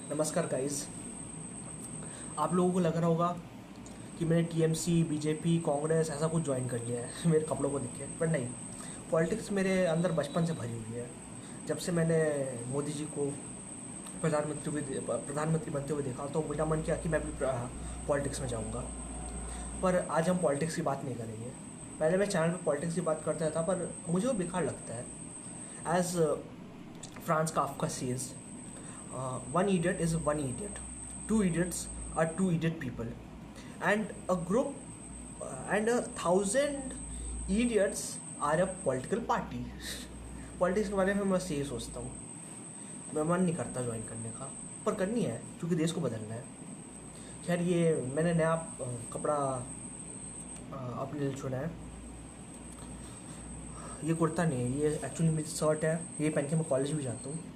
नमस्कार गाइस। आप लोगों को लग रहा होगा कि मैंने टीएमसी, बीजेपी, कांग्रेस ऐसा कुछ ज्वाइन कर लिया है मेरे कपड़ों को देख के, पर नहीं। पॉलिटिक्स मेरे अंदर बचपन से भरी हुई है। जब से मैंने मोदी जी को प्रधानमंत्री बनते हुए देखा तो मेरा मन किया कि मैं भी पॉलिटिक्स में जाऊंगा। पर आज हम पॉलिटिक्स की बात नहीं करेंगे। पहले मैं चैनल पे पॉलिटिक्स की बात करता था, पर मुझे वो बेकार लगता है। As Franz Kafka says, one idiot is one idiot, two idiots are two idiot people, and a group and 1,000 idiots are a political party. Politics के बारे में मैं यही सोचता हूँ। मैं मन नहीं करता ज्वाइन करने का, पर करनी है क्योंकि देश को बदलना है। खैर, ये मैंने नया कपड़ा अपने लिए चुना है। ये कुर्ता नहीं है, ये एक्चुअली मेरी शर्ट है। ये पहन के मैं कॉलेज भी जाता हूँ।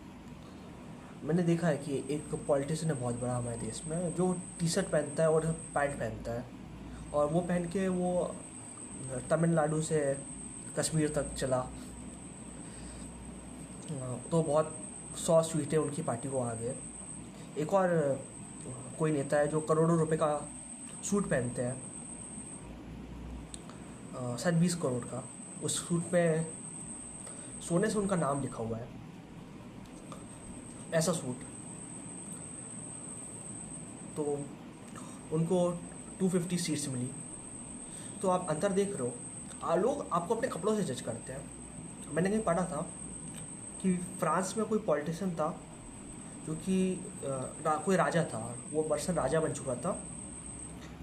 मैंने देखा है कि एक पॉलिटिशियन है बहुत बड़ा हमारे देश में, जो टी शर्ट पहनता है और पैंट पहनता है, और वो पहन के वो तमिलनाडु से कश्मीर तक चला। तो बहुत 100 सीटें उनकी पार्टी को आ गए। एक और कोई नेता है जो करोड़ों रुपए का सूट पहनते हैं, शायद 20 करोड़ का। उस सूट में सोने से उनका नाम लिखा हुआ है, ऐसा सूट। तो उनको 250 सीट्स मिली। तो आप अंतर देख रहे हो। लोग आपको अपने कपड़ों से जज करते हैं। मैंने कहीं पढ़ा था कि फ्रांस में कोई पॉलिटिशियन था जो कि कोई राजा था, वो पर्सन राजा बन चुका था,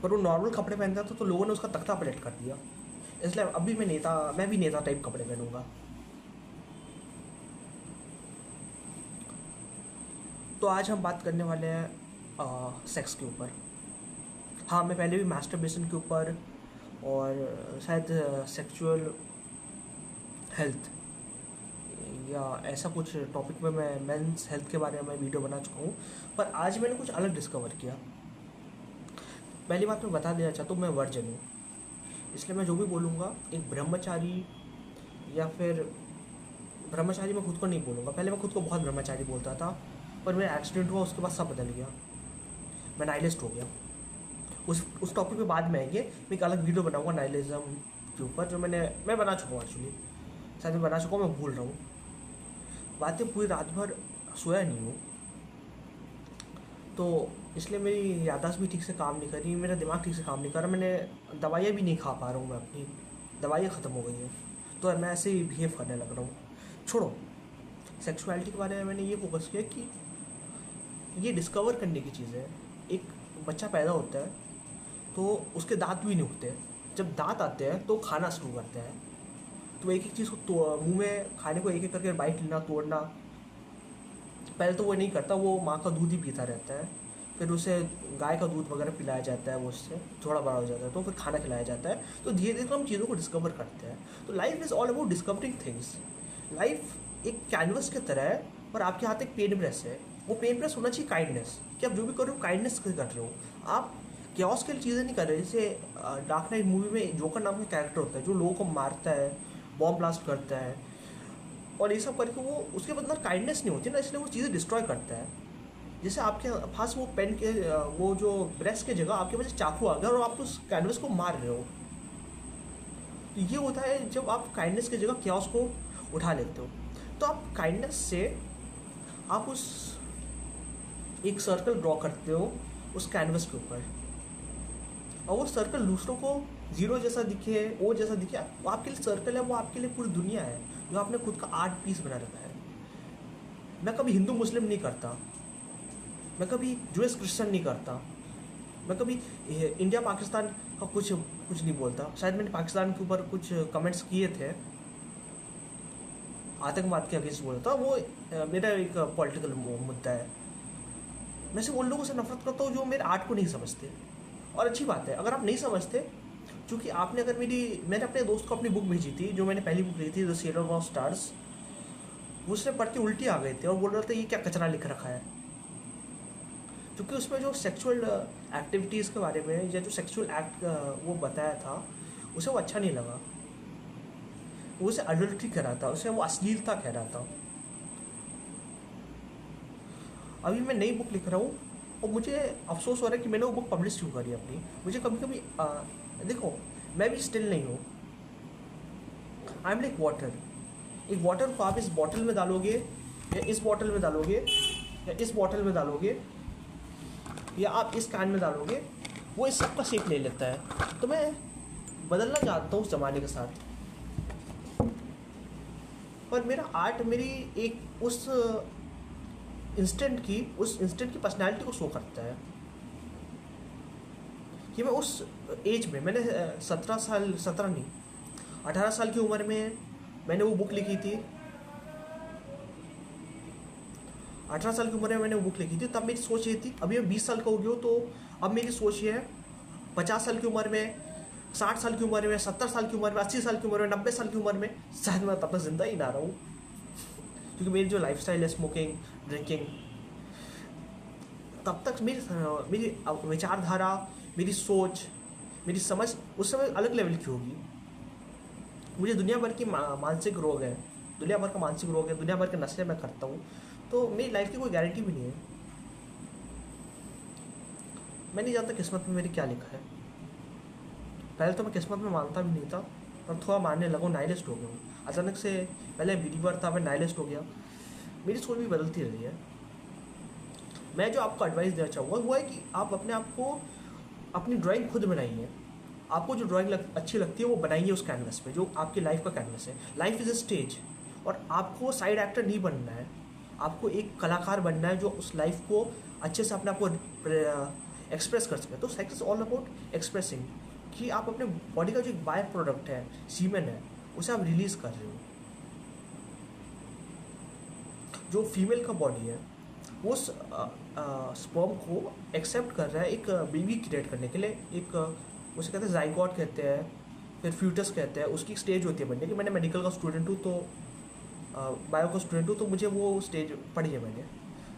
पर वो नॉर्मल कपड़े पहनता था तो लोगों ने उसका तख्ता पलट कर दिया। इसलिए अभी मैं भी नेता टाइप कपड़े पहनूंगा। तो आज हम बात करने वाले हैं सेक्स के ऊपर। हाँ, मैं पहले भी मास्टरबेशन के ऊपर और शायद सेक्सुअल हेल्थ या ऐसा कुछ टॉपिक पे मैं मेंस हेल्थ के बारे में वीडियो बना चुका हूँ, पर आज मैंने कुछ अलग डिस्कवर किया। पहली बात मैं बता देना चाहता हूँ, मैं वर्जिन हूँ, इसलिए मैं जो भी बोलूँगा एक ब्रह्मचारी या फिर ब्रह्मचारी मैं खुद को नहीं बोलूँगा। पहले मैं खुद को बहुत ब्रह्मचारी बोलता था, पर मेरा एक्सीडेंट हुआ, उसके बाद सब बदल गया। मैं नाइलिस्ट हो गया। उस टॉपिक पे बाद में आएंगे। मैं एक अलग वीडियो बनाऊंगा नाइलिज्म के ऊपर, जो मैं बना चुका हूँ एक्चुअली। शायद मैं बना चुका हूँ, मैं भूल रहा हूँ बातें। पूरी रात भर सोया नहीं हूँ, तो इसलिए मेरी याददाश्त भी ठीक से काम नहीं कर रही, मेरा दिमाग ठीक से काम नहीं कर रहा। मैंने दवाइयाँ भी नहीं खा पा रहा हूँ, मैं अपनी दवाइयाँ ख़त्म हो गई हैं, तो मैं ऐसे ही बिहेव करने लग रहा हूँ। छोड़ो, सेक्सुअलिटी के बारे में मैंने ये फोकस किया कि ये डिस्कवर करने की चीज़ है। एक बच्चा पैदा होता है तो उसके दांत भी नहीं उगते। जब दांत आते हैं तो खाना शुरू करते हैं, तो एक एक चीज़ को मुंह में खाने को एक एक करके बाइट लेना, तोड़ना। पहले तो वो नहीं करता, वो माँ का दूध ही पीता रहता है। फिर उसे गाय का दूध वगैरह पिलाया जाता है, वो उससे थोड़ा बड़ा हो जाता है, तो फिर खाना खिलाया जाता है। तो धीरे धीरे हम चीज़ों को डिस्कवर करते हैं। तो life is all about discovering things. Life एक कैनवस की तरह है, और आपके हाथ एक पेन ब्रश है। वो पेन ब्रश होना चाहिए काइंडनेस, कि आप जो भी कर रहे हो काइंडनेस कर रहे हो। आप क्योस के लिए चीज़ें नहीं कर रहे। जैसे डार्क नाइट मूवी में जोकर नाम का कैरेक्टर होता है जो लोगों को मारता है, बॉम्ब ब्लास्ट करता है, और ये सब करके वो उसके अंदर काइंडनेस नहीं होती ना, इसलिए वो चीज़ें डिस्ट्रॉय करता है। जैसे आपके पास वो पेन के वो जो ब्रश के जगह आपके पास चाकू आ गया और आप उस कैनवस को मार रहे हो। तो ये होता है जब आप काइंडनेस की जगह क्योस को उठा लेते हो। तो आप काइंडनेस से आप उस एक सर्कल ड्रॉ करते हो उस कैनवस के ऊपर, और वो सर्कल दूसरों को जीरो जैसा दिखे, ओ जैसा दिखे, वो आपके लिए सर्कल है, वो आपके लिए पूरी दुनिया है, जो आपने खुद का आर्ट पीस बना रखा है। मैं कभी हिंदू मुस्लिम नहीं करता, मैं कभी जूस क्रिश्चियन नहीं करता, मैं कभी इंडिया पाकिस्तान का कुछ नहीं बोलता। शायद मैंने पाकिस्तान के ऊपर कुछ कमेंट्स किए थे, आतंकवाद के अगेंस्ट बोला था, वो मेरा एक पॉलिटिकल मुद्दा है। मैं सिर्फ उन लोगों से नफरत करता हूँ जो मेरे आर्ट को नहीं समझते। और अच्छी बात है अगर आप नहीं समझते, क्योंकि आपने अगर मैंने अपने दोस्त को अपनी बुक भेजी थी, जो मैंने पहली बुक ली थी, द सेलर ऑफ स्टार्स। उसने पढ़ के उल्टी आ गए थे और बोल रहे थे ये क्या कचरा लिख रखा है। क्योंकि उसमें जो सेक्सुअल एक्टिविटीज़ के बारे में या जो सेक्सुअल एक्ट वो बताया था, उसे वो अच्छा नहीं लगा। वो उसे अडल्ट्री कह रहा था, उसे वो अश्लीलता कह रहा था। अभी मैं नई बुक लिख रहा हूँ और मुझे अफसोस हो रहा है कि मैंने वो बुक पब्लिश क्यों करी अपनी। मुझे कभी कभी देखो, मैं भी स्टिल नहीं हूँ। I am like water. एक वाटर को आप इस बॉटल में डालोगे या इस बॉटल में डालोगे या इस बॉटल में डालोगे या आप इस कैन में डालोगे, वो इस सब का शेप ले लेता है। तो मैं बदलना चाहता हूँ उस ज़माने के साथ। पर मेरा आर्ट मेरी एक उस इंस्टेंट की पर्सनैलिटी को शो करता है कि मैं उस एज में, मैंने 18 साल की उम्र में मैंने वो बुक लिखी थी। 18 साल की उम्र में मैंने वो बुक लिखी थी, तब मेरी सोच ये थी। अभी मैं 20 साल का हो गया हूँ, तो अब मेरी सोच ये है 50 साल की उम्र में, 60 साल की उम्र में, 70 साल की उम्र में, 80 साल की उम्र में, 90 साल की उम्र में शायद मैं तब तक जिंदा ही ना रहूँ। क्योंकि मेरी जो लाइफस्टाइल है, स्मोकिंग, ड्रिंकिंग, तब तक मेरी विचारधारा, मेरी सोच, मेरी समझ उस समय अलग लेवल की होगी। मुझे दुनिया भर की मानसिक रोग है, दुनिया भर का मानसिक रोग है, दुनिया भर के नशे मैं करता हूँ। तो मेरी लाइफ की कोई गारंटी भी नहीं है। मैं नहीं जानता किस्मत में मेरी क्या लिखा है। पहले तो मैं किस्मत में मानता भी नहीं था, पर थोड़ा मानने लगा, नाइलिस्ट हो गया हूँ अचानक से। पहले बिलीवर था, मैं नाइलिस्ट हो गया। मेरी सोच भी बदलती रही है। मैं जो आपको एडवाइस देना चाहूँगा वो है कि आप अपने आप को, अपनी ड्राइंग खुद बनाइए। आपको जो ड्राइंग अच्छी लगती है वो बनाइए उस कैनवस पे, जो आपकी लाइफ का कैनवस है। लाइफ इज़ अ स्टेज, और आपको साइड एक्टर नहीं बनना है। आपको एक कलाकार बनना है जो उस लाइफ को अच्छे से अपने आप को एक्सप्रेस कर सके। तो sex is all about expressing, कि आप अपने बॉडी का जो एक बाय प्रोडक्ट है, सीमेन है, उसे आप रिलीज कर रहे हो। जो फीमेल का बॉडी है वो स्पर्म को एक्सेप्ट कर रहा है एक बेबी क्रिएट करने के लिए। एक उसे कहते हैं जाइगोट कहते हैं, फिर फ्यूटस कहते हैं। उसकी एक स्टेज होती है बनने की। मैंने मेडिकल का स्टूडेंट हूँ, तो बायो का स्टूडेंट हूँ, तो मुझे वो स्टेज पढ़ी है मैंने।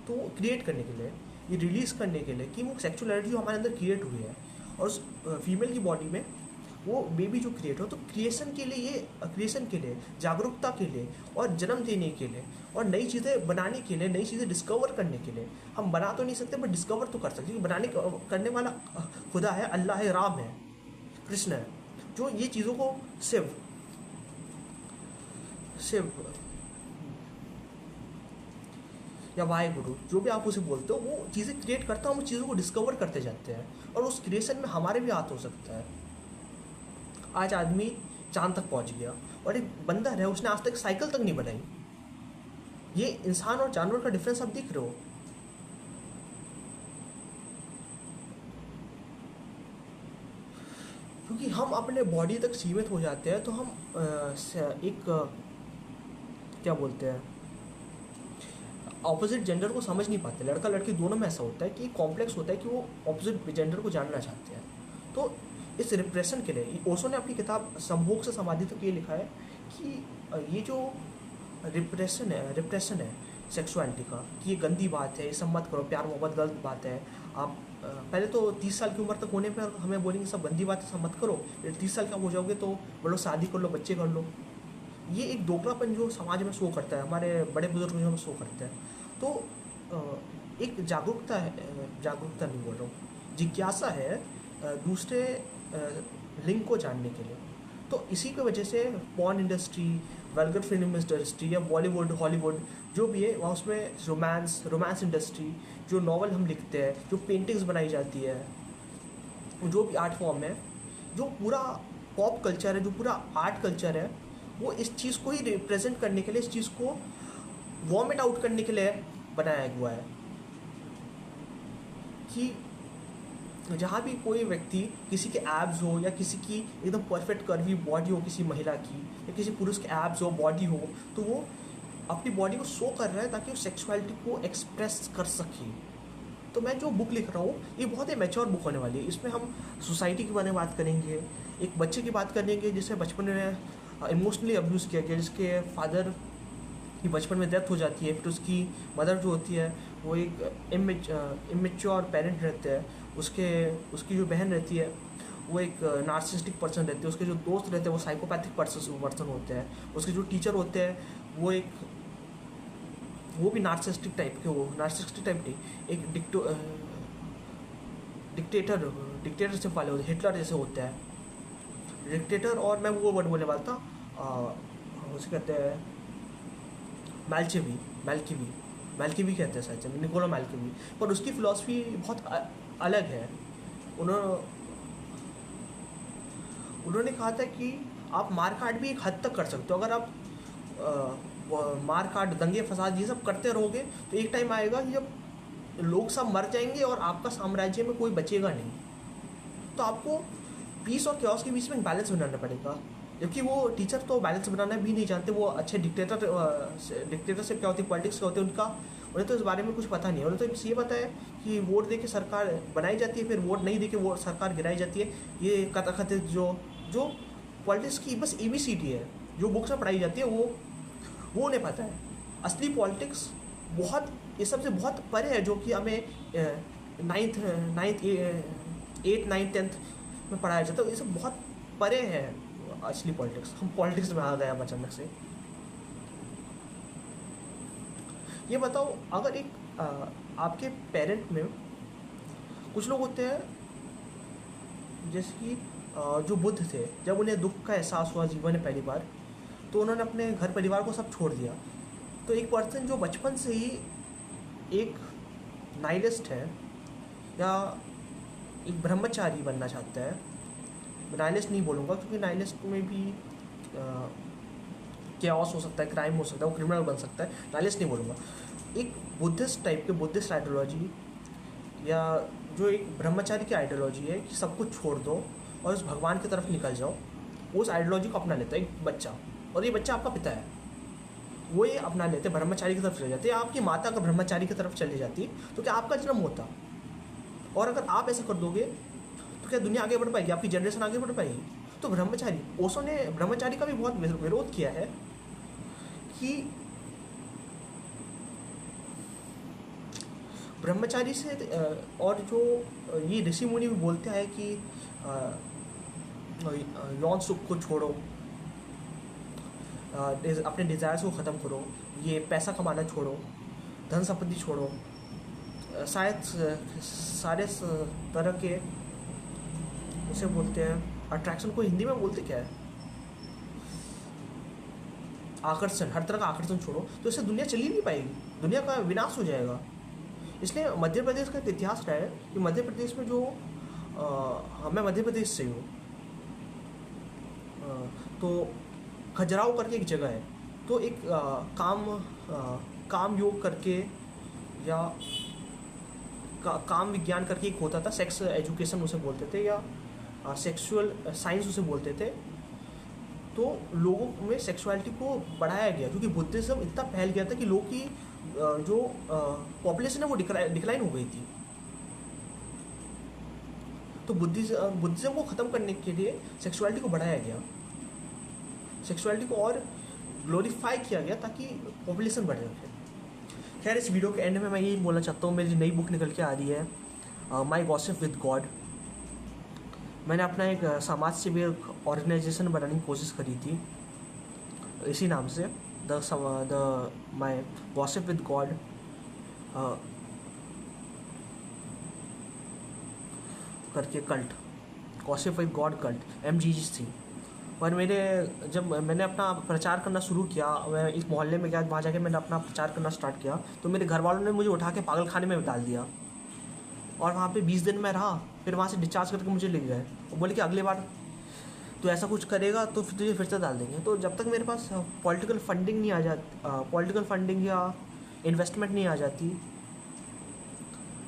तो क्रिएट करने के लिए, ये रिलीज़ करने के लिए कि वो सेक्सुअल एनर्जी जो हमारे अंदर क्रिएट हुई है, और उस फीमेल की बॉडी में वो बेबी जो क्रिएट हो, तो क्रिएशन के लिए, ये क्रिएशन के लिए, जागरूकता के लिए, और जन्म देने के लिए, और नई चीज़ें बनाने के लिए, नई चीज़ें डिस्कवर करने के लिए। हम बना तो नहीं सकते, बट डिस्कवर तो कर सकते, क्योंकि बनाने करने वाला खुदा है, अल्लाह है, राम है, कृष्ण है, जो ये चीज़ों को शिव शिव या वाहे गुरु, जो भी आप उसे बोलते हो, वो चीज़ें क्रिएट करता है। हम उस चीज़ों को डिस्कवर करते जाते हैं, और उस क्रिएशन में हमारे भी हाथ हो सकता है। आज आदमी चांद तक पहुंच गया, और एक बंदर है, उसने आज तक साइकिल तक नहीं बनाई। ये इंसान और जानवर का डिफरेंस आप दिख रहे हो। क्योंकि हम अपने बॉडी तक सीमित हो जाते हैं, तो हम एक क्या बोलते हैं, ऑपोजिट जेंडर को समझ नहीं पाते। लड़का लड़की दोनों में ऐसा होता है कि कॉम्प्लेक्स होता है कि वो ऑपोजिट जेंडर को जानना चाहते हैं। तो इस रिप्रेशन के लिए ओशो ने अपनी किताब संभोग से समाधि तक ये लिखा है कि ये जो रिप्रेशन है सेक्सुअलिटी का, कि ये गंदी बात है, ये सब मत करो, प्यार मोहब्बत गलत बात है। आप पहले तो 30 साल की उम्र तक होने पर हमें बोलेंगे सब गंदी बात है, सब मत करो। फिर 30 साल का हो जाओगे तो बोलो शादी कर लो, बच्चे कर लो। ये एक दोगलापन जो समाज में शो करता है, हमारे बड़े बुजुर्ग जो हमें शो करते हैं। तो एक जागरूकता है, जागरूकता नहीं बोल रहा हूँ, जिज्ञासा है दूसरे लिंग को जानने के लिए। तो इसी की वजह से porn industry, vulgar film industry, या बॉलीवुड, हॉलीवुड जो भी है, वहाँ उसमें रोमांस इंडस्ट्री, जो नॉवल हम लिखते हैं, जो पेंटिंग्स बनाई जाती है, जो भी आर्ट फॉर्म है, जो पूरा पॉप कल्चर है, जो पूरा आर्ट कल्चर है, वो इस चीज़ को ही रिप्रेजेंट करने के लिए, इस चीज़ को वॉमिट आउट करने के लिए बनाया हुआ है। कि जहाँ भी कोई व्यक्ति, किसी के एब्स हो, या किसी की एकदम परफेक्ट कर्वी बॉडी हो किसी महिला की, या किसी पुरुष के एब्स हो, बॉडी हो, तो वो अपनी बॉडी को शो कर रहा है ताकि वो सेक्सुअलिटी को एक्सप्रेस कर सके। तो मैं जो बुक लिख रहा हूँ, ये बहुत ही मैच्योर बुक होने वाली है। इसमें हम सोसाइटी के बारे में बात करेंगे, एक बच्चे की बात करेंगे जिसे बचपन में इमोशनली अब्यूज़ किया गया, जिसके फादर की बचपन में डेथ हो जाती है। फिर उसकी मदर जो होती है वो एक इमेच्योर पेरेंट रहते हैं। उसकी जो बहन रहती है वो एक नार्सिसिस्टिक पर्सन रहती है। उसके जो दोस्त रहते हैं वो साइकोपैथिक पर्सन होते हैं। उसके जो टीचर होते हैं वो एक वो भी नार्सिसिस्टिक टाइप के, वो नार्सिसिस्टिक टाइप नहीं, एक डिक्टेटरशिप वाले होते, हिटलर जैसे होते हैं डिक्टेटर। और मैं वो वर्ड बोलने वाला था, उसे कहते हैं मैल्कीवी मैल्कीवी कहते हैं शायद से, निकोला मैल्कीवी। पर उसकी फ़िलासफ़ी बहुत अलग है। उन्होंने कहा था कि आप मार काट भी एक हद तक कर सकते हो। अगर आप मार काट, दंगे फसाद ये सब करते रहोगे तो एक टाइम आएगा कि जब लोग सब मर जाएंगे और आपका साम्राज्य में कोई बचेगा नहीं। तो आपको पीस और क्योस के बीच में बैलेंस बनाना पड़ेगा। जबकि वो टीचर तो बैलेंस बनाना भी नहीं जानते, वो अच्छे डिक्टेटरशिप क्या होती है, पॉलिटिक्स क्या होती है उन्हें तो इस बारे में कुछ पता नहीं है। उन्हें तो बस ये पता है कि वोट दे के सरकार बनाई जाती है, फिर वोट नहीं दे के वो सरकार गिराई जाती है। ये कथाकथित जो पॉलिटिक्स की बस ABCD है, जो बुक्स में पढ़ाई जाती है, वो उन्हें पता है। असली पॉलिटिक्स बहुत, ये सबसे बहुत परे है, जो कि हमें 9th 8th 9th 10th में पढ़ाया जाता है। ये सब बहुत परे है असली पॉलिटिक्स। हम पॉलिटिक्स में आ गए हम अचानक से। ये बताओ, अगर एक आपके पेरेंट में कुछ लोग होते हैं जैसे कि जो बुद्ध थे, जब उन्हें दुख का एहसास हुआ जीवन में पहली बार, तो उन्होंने अपने घर परिवार को सब छोड़ दिया। तो एक पर्सन जो बचपन से ही एक नाइलिस्ट है या एक ब्रह्मचारी बनना चाहता है, नाइलिस्ट नहीं बोलूँगा क्योंकि नाइलिस्ट में भी कैओस हो सकता है, क्राइम हो सकता है, वो क्रिमिनल बन सकता है, नाइलिस्ट नहीं बोलूँगा। एक बुद्धिस्ट टाइप के, बुद्धिस्ट आइडियोलॉजी या जो एक ब्रह्मचारी की आइडियोलॉजी है कि सब कुछ छोड़ दो और उस भगवान की तरफ निकल जाओ, उस आइडियोलॉजी को अपना लेता है एक बच्चा। और ये बच्चा आपका पिता है, वो ये अपना लेते, ब्रह्मचारी की तरफ चले जाते हैं। आपकी माता अगर ब्रह्मचारी की तरफ चली जाती तो क्या आपका जन्म होता? और अगर आप ऐसा कर दोगे तो क्या दुनिया आगे बढ़ पाएगी, आपकी जनरेशन आगे बढ़ पाएगी? तो ब्रह्मचारी, ओशो ने ब्रह्मचारी का भी बहुत विरोध किया है कि ब्रह्मचारी से, और जो ये ऋषि मुनि भी बोलते हैं कि यौन सुख को छोड़ो, अपने डिज़ायर्स को ख़त्म करो, ये पैसा कमाना छोड़ो, धन संपत्ति छोड़ो, शायद सारे तरह के उसे बोलते हैं अट्रैक्शन को हिंदी में बोलते क्या है, आकर्षण, हर तरह का आकर्षण छोड़ो, तो इससे दुनिया चली नहीं पाएगी, दुनिया का विनाश हो जाएगा। इसलिए मध्य प्रदेश का इतिहास रहा है कि मध्य प्रदेश में जो मैं मध्य प्रदेश से हूँ, तो खजुराहो करके एक जगह है, तो एक काम योग करके या काम विज्ञान करके एक होता था, सेक्स एजुकेशन उसे बोलते थे या सेक्सुअल साइंस उसे बोलते थे। तो लोगों में सेक्सुअलिटी को बढ़ाया गया क्योंकि बुद्धिज़्म इतना फैल गया था कि लोग की जो पॉपुलेशन है वो डिक्लाइन हो गई थी। तो बुद्धिज़्म को ख़त्म करने के लिए सेक्सुअलिटी को बढ़ाया गया, सेक्सुअलिटी को और ग्लोरीफाई किया गया ताकि पॉपुलेशन बढ़ जाए। खैर, इस वीडियो के एंड में मैं यही बोलना चाहता हूँ, मेरी नई बुक निकल के आ रही है, माई गॉसिप विद गॉड। मैंने अपना एक समाज सेवी ऑर्गेनाइजेशन बनाने की कोशिश करी थी इसी नाम से, the my gossip with God. करके cult, gossip with God cult, MGC। और जब मैंने अपना प्रचार करना शुरू किया, मैं एक मोहल्ले में गया, वहाँ जाके मैंने अपना प्रचार करना स्टार्ट किया, तो मेरे घर वालों ने मुझे उठा के पागल खाने में डाल दिया और वहाँ पे 20 दिन मैं रहा। फिर वहाँ से डिस्चार्ज करके मुझे ले गए और बोले कि अगले बार तो ऐसा कुछ करेगा तो फिर तुझे फिर से डाल देंगे। तो जब तक मेरे पास पॉलिटिकल फंडिंग नहीं आ जाती, पॉलिटिकल फंडिंग या इन्वेस्टमेंट नहीं आ जाती,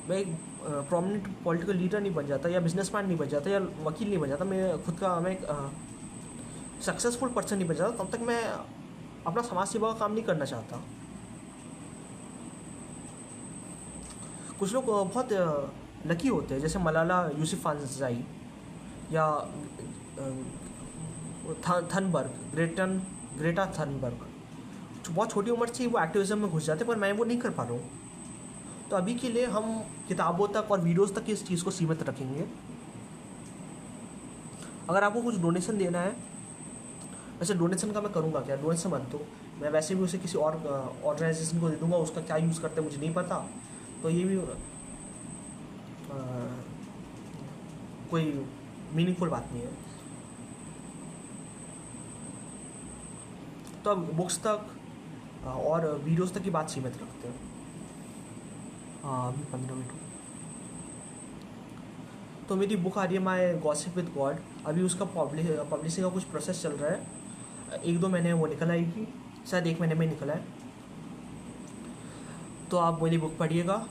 मैं एक प्रोमिनेंट पॉलिटिकल लीडर नहीं बन जाता या बिजनेसमैन नहीं बन जाता या वकील नहीं बन जाता, मैं एक सक्सेसफुल पर्सन नहीं बन जाता, तब तक मैं अपना समाज सेवा का काम नहीं करना चाहता। कुछ लोग बहुत लकी होते हैं, जैसे मलाला यूसुफज़ई या ग्रेटा थनबर्ग, बहुत छोटी उम्र से वो एक्टिविज्म में घुस जाते, पर मैं वो नहीं कर पा रहा हूँ। तो अभी के लिए हम किताबों तक और वीडियोस तक इस चीज़ को सीमित रखेंगे। अगर आपको कुछ डोनेशन देना है, वैसे डोनेशन का मैं करूँगा क्या, डोनेशन मत दो, मैं वैसे भी उसे किसी और ऑर्गेनाइजेशन को दे दूँगा, उसका क्या यूज़ करते हैं मुझे नहीं पता। तो ये भी कोई मीनिंगफुल बात नहीं है। तो अब बुक्स तक और वीडियोस तक की बात सीमित रखते हैं। हाँ, अभी 15 मिनट। तो मेरी बुक आ रही है माय गॉसिप विद गॉड। अभी उसका पब्लिशिंग का कुछ प्रोसेस चल रहा है। 1-2 महीने वो निकल आएगी, शायद 1 महीने में निकला है। तो आप मेरी बुक पढ़िएगा।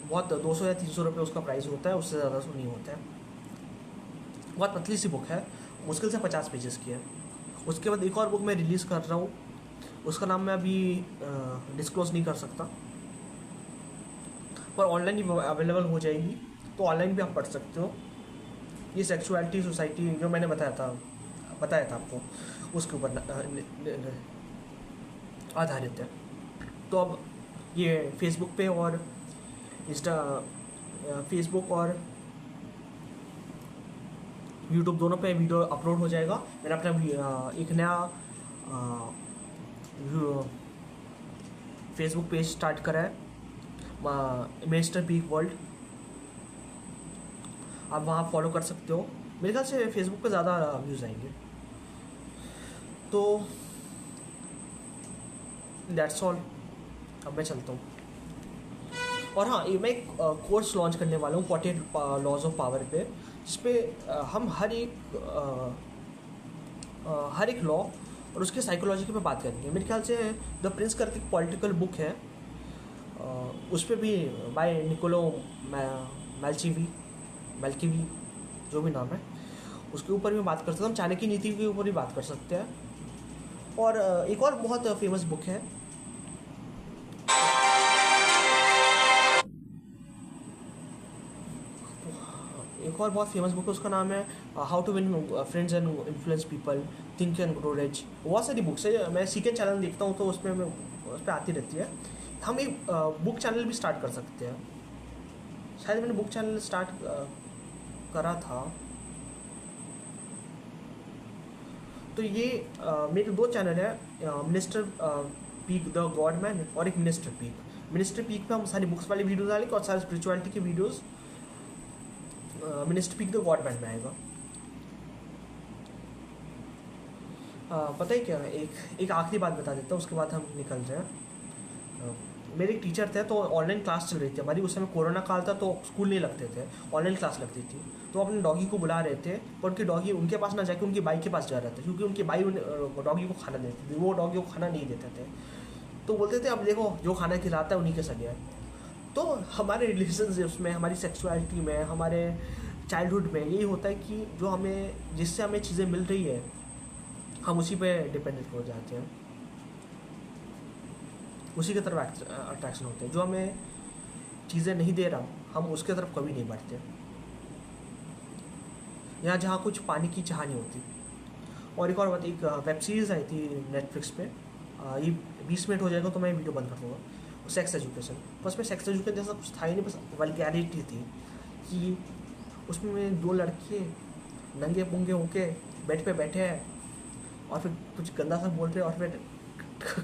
बहुत 200 या 300 रुपये उसका प्राइस होता है, उससे ज़्यादा तो नहीं होता है। बहुत पतली सी बुक है, मुश्किल से 50 पेजेस की है। उसके बाद एक और बुक मैं रिलीज़ कर रहा हूँ, उसका नाम मैं अभी डिस्क्लोज़ नहीं कर सकता, पर ऑनलाइन ही अवेलेबल हो जाएगी, तो ऑनलाइन भी आप पढ़ सकते हो। ये सेक्सुअलिटी सोसाइटी जो मैंने बताया था आपको, उसके ऊपर आधारित है। तो अब ये फेसबुक और यूट्यूब दोनों पे वीडियो अपलोड हो जाएगा। मैंने अपना एक नया फेसबुक पेज स्टार्ट करा है, मिस्टर पीक वर्ल्ड। आप वहाँ फॉलो कर सकते हो। मेरे ख्याल से फेसबुक पे ज़्यादा व्यूज़ आएंगे। तो दैट्स ऑल, अब मैं चलता हूँ। और हाँ, ये मैं एक कोर्स लॉन्च करने वाला हूँ 48 लॉज ऑफ पावर पे, जिस पे हम हर एक लॉ और उसके साइकोलॉजी पे बात करेंगे। मेरे ख्याल से द प्रिंस करके एक पॉलिटिकल बुक है, उस पर भी बाय निकोलो मैल्कीवी जो भी नाम है, उसके ऊपर भी बात कर सकते हैं। हम चाणक्य नीति के ऊपर भी बात कर सकते हैं। और एक और बहुत फेमस बुक है, उसका नाम है How to Win Friends and Influence People, Think and Grow Rich. बहुत सारी बुक्स है, मैं सीके चैनल देखता हूँ तो उस पर आती रहती है। हम एक बुक चैनल भी स्टार्ट कर सकते हैं। शायद मैंने बुक चैनल स्टार्ट करा था। तो ये मेरे 2 चैनल है, minister peak the God man और एक मिनिस्टर पीक पे हम सारी बुक्स वाली वीडियोस डालेंगे और सारी स्पिरिचुअलिटी की videos minister peak the God man में आएगा। पता है क्या, एक आखिरी बात बता देता हूँ, उसके बाद हम निकल रहे हैं। मेरे एक टीचर थे, तो ऑनलाइन क्लास चल रही थी हमारी। उस समय कोरोना काल था, तो स्कूल नहीं लगते थे, ऑनलाइन क्लास लगती थी। तो अपने डॉगी को बुला रहे थे, पर उनकी डॉगी उनके पास ना जाके उनकी बाई के पास जा रहा था, क्योंकि उनकी बाई डॉगी को खाना देती थी, वो डॉगी को खाना नहीं देते थे। तो बोलते थे अब देखो जो खाना खिलाता है उन्हीं के सगे है। तो हमारे रिलेशनशिप्स में, हमारी सेक्सुअलिटी में, हमारे चाइल्डहुड में यही होता है कि जिससे हमें चीज़ें मिल रही है, हम उसी पे डिपेंडेंट हो जाते हैं, उसी की तरफ अट्रैक्शन होते हैं। जो हमें चीज़ें नहीं दे रहा, हम उसके तरफ कभी नहीं बढ़ते। यहाँ जहाँ कुछ पानी की चाह नहीं होती। और एक और बात, एक वेब सीरीज़ आई थी नेटफ्लिक्स पे, ये 20 मिनट हो जाएगा तो मैं वीडियो बंद कर दूँगा, सेक्स एजुकेशन। बस में सेक्स एजुकेशन जैसा कुछ था ही नहीं, बस वल्गैरिटी थी कि उसमें 2 लड़के नंगे पुंगे होके बेड पे बैठे हैं और फिर कुछ गंदा सा बोल रहे हैं और फिर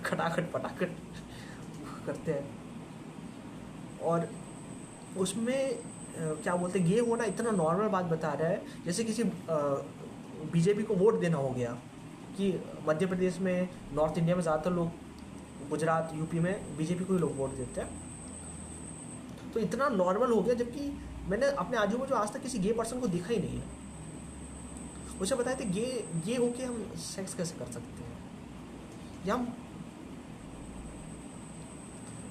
खटाखट पटाखट करते हैं। और उसमें क्या बोलते हैं, गे होना इतना नॉर्मल बात बता रहा है, जैसे किसी बीजेपी को वोट देना हो गया। कि मध्य प्रदेश में, नॉर्थ इंडिया में ज़्यादातर लोग, गुजरात यूपी में बीजेपी को ही लोग वोट देते हैं। तो इतना नॉर्मल हो गया, जबकि मैंने अपने आजू बाजू आज तक किसी गे पर्सन को देखा ही नहीं है। मुझे बताए थे गे होके हम सेक्स कैसे कर सकते हैं,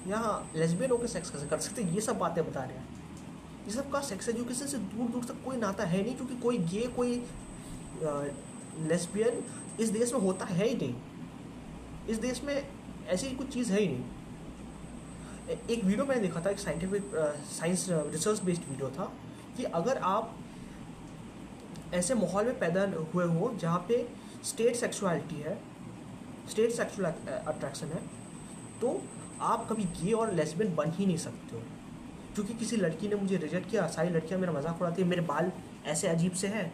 या लेस्बियन होकर सेक्स कैसे कर सकते हैं, ये सब बातें बता रहे हैं। ये सब का सेक्स एजुकेशन से दूर दूर तक कोई नाता है नहीं, क्योंकि कोई गे, कोई लेस्बियन इस देश में होता है ही नहीं। इस देश में ऐसी कुछ चीज़ है ही नहीं। एक वीडियो मैंने देखा था, एक साइंस रिसर्च बेस्ड वीडियो था, कि अगर आप ऐसे माहौल में पैदा हुए हो जहाँ पे स्टेट सेक्सुअल अट्रैक्शन है, तो आप कभी गे और लेस्बियन बन ही नहीं सकते हो। क्योंकि किसी लड़की ने मुझे रिजेक्ट किया, सारी लड़कियां मेरा मजाक उड़ाती है, मेरे बाल ऐसे अजीब से हैं,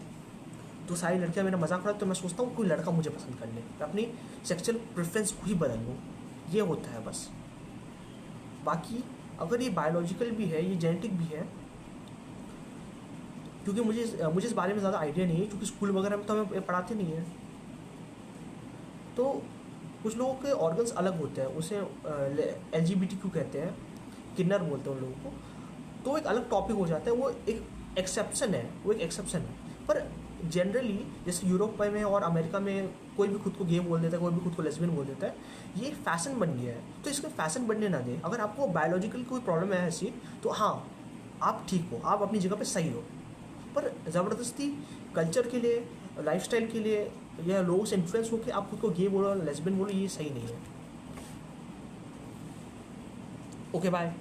तो सारी लड़कियां मेरा मजाक उड़ाती, तो मैं सोचता हूँ कोई लड़का मुझे पसंद कर ले, मैं अपनी सेक्सुअल प्रेफरेंस को ही बदल लूँ। ये होता है बस। बाकी अगर ये बायोलॉजिकल भी है, ये जेनेटिक भी है, क्योंकि मुझे इस बारे में ज़्यादा आइडिया नहीं है, क्योंकि स्कूल वगैरह में तो हमें पढ़ाते नहीं है। तो कुछ लोगों के ऑर्गन्स अलग होते हैं, उसे LGBTQ कहते हैं, किन्नर बोलते हैं उन लोगों को। तो एक अलग टॉपिक हो जाता है, वो एक एक्सेप्शन है, वो एक एक्सेप्शन है। पर जनरली जैसे यूरोप में और अमेरिका में कोई भी खुद को गे बोल देता है, कोई भी खुद को लेस्बियन बोल देता है, ये फैशन बन गया है। तो इसको फैशन बनने ना दें। अगर आपको बायोलॉजिकल कोई प्रॉब्लम है ऐसी, तो हाँ, आप ठीक हो, आप अपनी जगह पे सही हो। पर ज़बरदस्ती कल्चर के लिए, लाइफस्टाइल के लिए, या लोगों से इन्फ्लुएंस होकर आप खुद को गे बोलो, लेस्बियन बोलो, ये सही नहीं है। Okay bye.